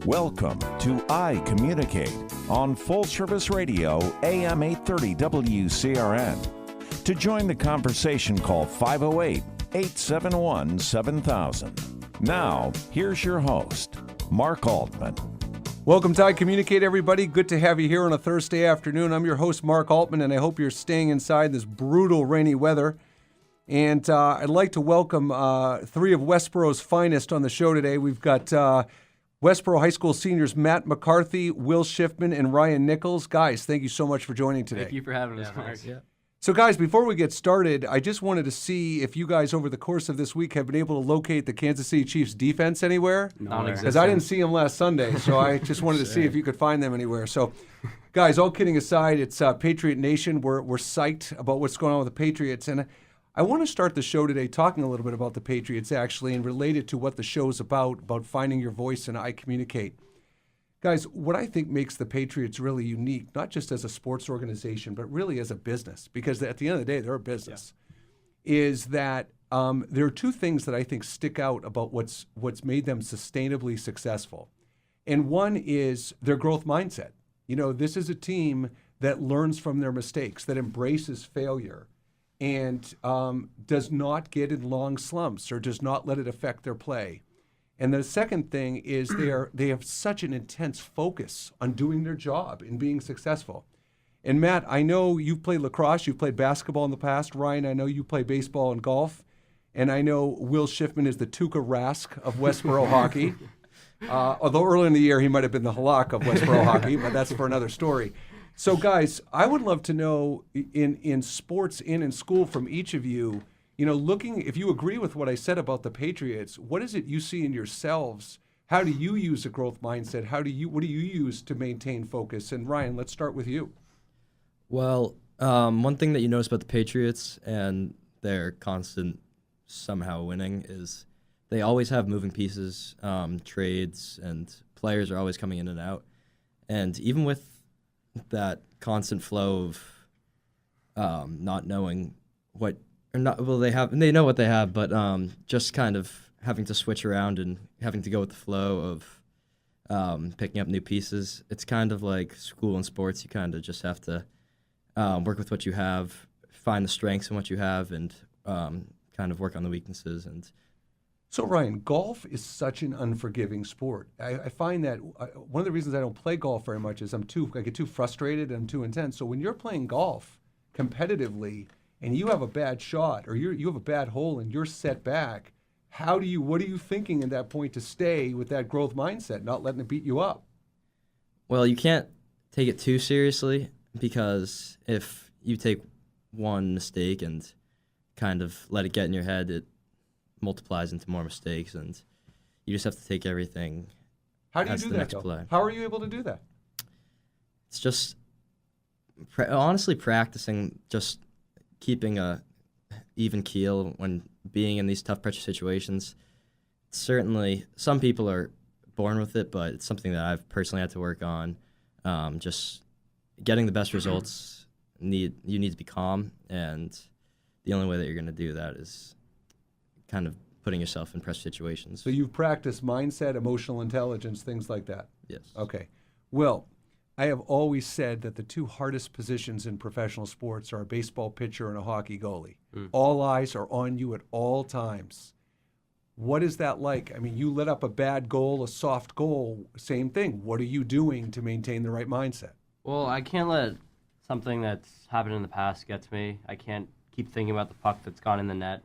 Welcome to iCommunicate on Full Service Radio, AM 830 WCRN. To join the conversation, call 508-871-7000. Now, here's your host, Mark Altman. Welcome to iCommunicate, everybody. Good to have you here on a Thursday afternoon. I'm your host, Mark Altman, and I hope you're staying inside this brutal rainy weather. And I'd like to welcome three of Westboro's finest on the show today. We've got Westboro High School seniors Matt McCarthy, Will Schiffman, and Ryan Nichols. Guys, thank you so much for joining today. Thank you for having us, Mark. Yeah. So, guys, before we get started, I just wanted to see if you guys, over the course of this week, have been able to locate the Kansas City Chiefs defense anywhere. Non-existent. Because I didn't see them last Sunday, so I just wanted to see if you could find them anywhere. So, guys, all kidding aside, it's Patriot Nation. We're psyched about what's going on with the Patriots. And I want to start the show today talking a little bit about the Patriots, actually, and related to what the show's about finding your voice and iCommunicate. Guys, what I think makes the Patriots really unique, not just as a sports organization, but really as a business, because at the end of the day, they're a business, is that there are two things that I think stick out about what's made them sustainably successful. And one is their growth mindset. You know, this is a team that learns from their mistakes, that embraces failure, and does not get in long slumps or does not let it affect their play. And the second thing is they have such an intense focus on doing their job and being successful. And Matt, I know you've played lacrosse, you've played basketball in the past. Ryan, I know you play baseball and golf. And I know Will Schiffman is the Tuukka Rask of Westboro hockey. Although early in the year he might have been the Halak of Westboro hockey, but that's for another story. So, guys, I would love to know in sports and in school from each of you, you know, if you agree with what I said about the Patriots, what is it you see in yourselves? How do you use a growth mindset? What do you use to maintain focus? And Ryan, let's start with you. Well, one thing that you notice about the Patriots and their constant somehow winning is they always have moving pieces, trades, and players are always coming in and out. And even with that constant flow of not knowing what or not, well, they know what they have, but just kind of having to switch around and having to go with the flow of picking up new pieces. It's kind of like school and sports. You kind of just have to work with what you have, find the strengths in what you have, and kind of work on the weaknesses. And so, Ryan, golf is such an unforgiving sport. I find that one of the reasons I don't play golf very much is I get too frustrated and I'm too intense. So when you're playing golf competitively and you have a bad shot or you have a bad hole and you're set back, what are you thinking at that point to stay with that growth mindset, not letting it beat you up? Well, you can't take it too seriously, because if you take one mistake and kind of let it get in your head, it multiplies into more mistakes, and you just have to take everything. How do you do that, though? How are you able to do that? It's just honestly practicing, just keeping a even keel when being in these tough pressure situations. Certainly, some people are born with it, but it's something that I've personally had to work on. Just getting the best results, you need to be calm, and the only way that you're going to do that is kind of putting yourself in pressure situations. So you've practiced mindset, emotional intelligence, things like that? Yes. Okay. Well, I have always said that the two hardest positions in professional sports are a baseball pitcher and a hockey goalie. All eyes are on you at all times. What is that like? I mean, you let up a bad goal, a soft goal, same thing. What are you doing to maintain the right mindset? Well, I can't let something that's happened in the past get to me. I can't keep thinking about the puck that's gone in the net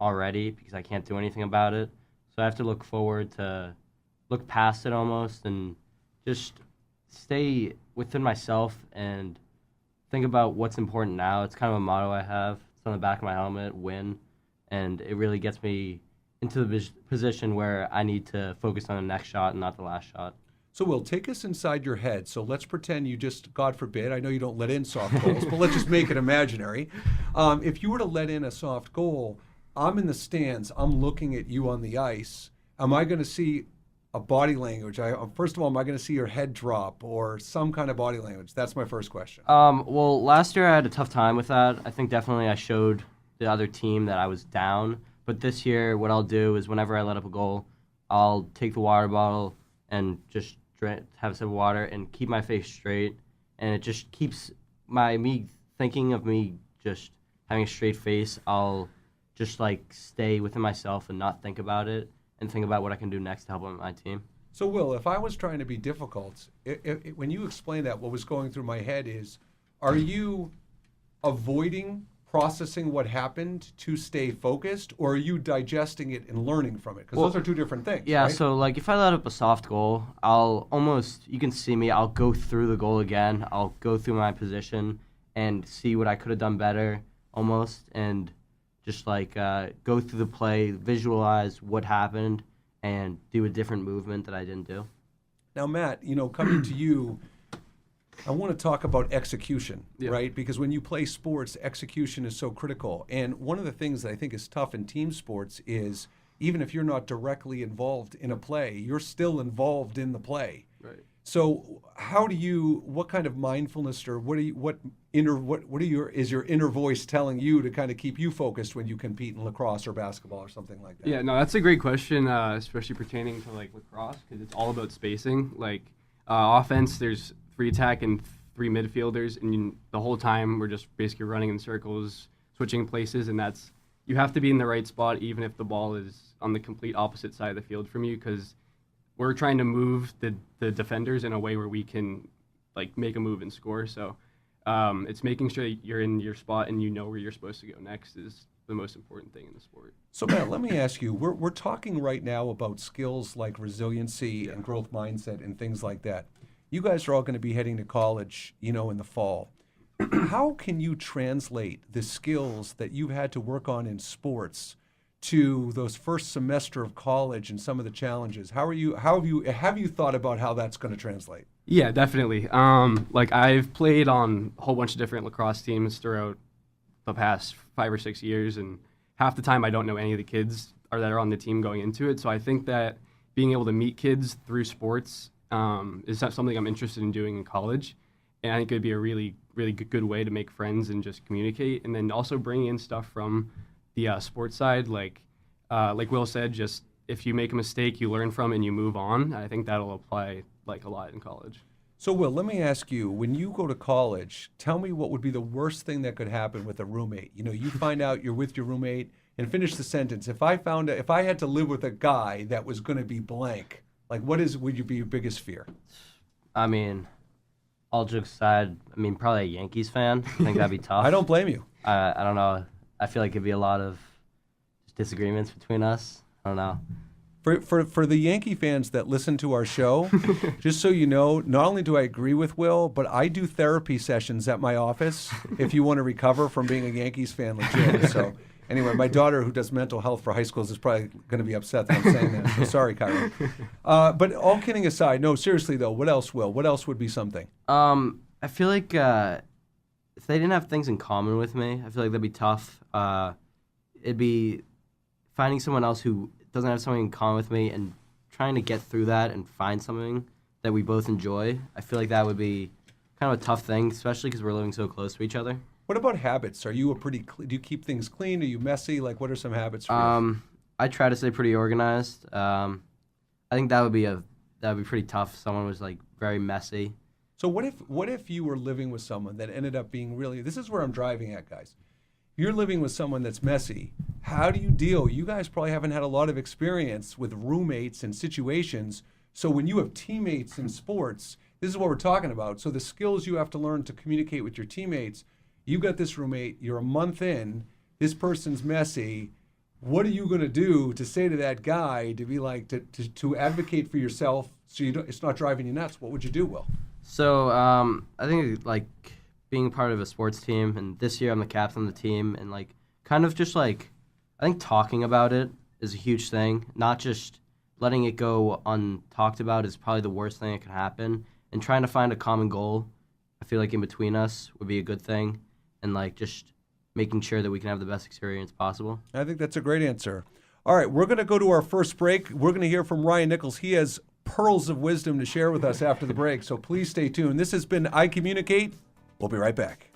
already because I can't do anything about it. So I have to look past it almost, and just stay within myself and think about what's important now. It's kind of a motto I have. It's on the back of my helmet, win. And it really gets me into the position where I need to focus on the next shot and not the last shot. So, Will, take us inside your head. So let's pretend you just, God forbid, I know you don't let in soft goals, but let's just make it imaginary. If you were to let in a soft goal, I'm in the stands, I'm looking at you on the ice. Am I going to see a body language? First of all, am I going to see your head drop or some kind of body language? That's my first question. Well, last year I had a tough time with that. I think definitely I showed the other team that I was down. But this year, what I'll do is whenever I let up a goal, I'll take the water bottle and just have a sip of water and keep my face straight. And it just keeps me thinking of me just having a straight face. I'll just like stay within myself and not think about it and think about what I can do next to help my team. So, Will, if I was trying to be difficult, when you explain that, what was going through my head is, are you avoiding processing what happened to stay focused, or are you digesting it and learning from it? Because those are two different things. Yeah, right? so like if I let up a soft goal, you can see me, I'll go through the goal again. I'll go through my position and see what I could have done better almost, and just like go through the play, visualize what happened, and do a different movement that I didn't do. Now, Matt, coming to you, I want to talk about execution, right? Because when you play sports, execution is so critical. And one of the things that I think is tough in team sports is even if you're not directly involved in a play, you're still involved in the play. Right. So what kind of mindfulness or is your inner voice telling you to kind of keep you focused when you compete in lacrosse or basketball or something like that? Yeah, no, that's a great question, especially pertaining to like lacrosse, because it's all about spacing. Like offense, there's 3 attack and 3 midfielders, and the whole time we're just basically running in circles, switching places, and you have to be in the right spot even if the ball is on the complete opposite side of the field from you, because we're trying to move the defenders in a way where we can like make a move and score. So it's making sure that you're in your spot and you know where you're supposed to go next is the most important thing in the sport. So, Matt, let me ask you, we're talking right now about skills like resiliency and growth mindset and things like that. You guys are all going to be heading to college, in the fall. How can you translate the skills that you've had to work on in sports to those first semester of college and some of the challenges? Have you thought about how that's going to translate? Yeah, definitely. Like I've played on a whole bunch of different lacrosse teams throughout the past 5 or 6 years, and half the time I don't know any of the kids that are on the team going into it. So I think that being able to meet kids through sports is something I'm interested in doing in college, and I think it'd be a really, really good way to make friends and just communicate, and then also bring in stuff from the sports side, like Will said, just if you make a mistake, you learn from it and you move on. I think that'll apply like a lot in college. So, Will, let me ask you, when you go to college, tell me what would be the worst thing that could happen with a roommate. You find out you're with your roommate, and finish the sentence. If I had to live with a guy that was going to be blank, like would be your biggest fear? I mean, all jokes aside, probably a Yankees fan. I think that'd be tough. I don't blame you. I don't know. I feel like it'd be a lot of disagreements between us. I don't know. For the Yankee fans that listen to our show, just so you know, not only do I agree with Will, but I do therapy sessions at my office if you want to recover from being a Yankees fan legit. So anyway, my daughter who does mental health for high schools is probably going to be upset that I'm saying that. So sorry, Kyra. But all kidding aside, no, seriously though, what else, Will? What else would be something? I feel like if they didn't have things in common with me, I feel like that'd be tough. It'd be finding someone else who doesn't have something in common with me and trying to get through that and find something that we both enjoy. I feel like that would be kind of a tough thing, especially because we're living so close to each other. What about habits? Are you do you keep things clean? Are you messy? Like, what are some habits for you? I try to stay pretty organized. I think that would be pretty tough if someone was like very messy. So what if you were living with someone that ended up being this is where I'm driving at, guys. You're living with someone that's messy. How do you deal? You guys probably haven't had a lot of experience with roommates and situations. So when you have teammates in sports, this is what we're talking about. So the skills you have to learn to communicate with your teammates. You got this roommate, you're a month in, this person's messy. What are you going to do to say to that guy to be like, to advocate for yourself so it's not driving you nuts? What would you do, Will? So I think like being part of a sports team, and this year I'm the captain of the team, and like kind of just like I think talking about it is a huge thing. Not just letting it go untalked about is probably the worst thing that could happen. And trying to find a common goal, I feel like in between us would be a good thing. And like just making sure that we can have the best experience possible. I think that's a great answer. All right, we're going to go to our first break. We're going to hear from Ryan Nichols. He has pearls of wisdom to share with us after the break, so please stay tuned. This has been I Communicate. We'll be right back.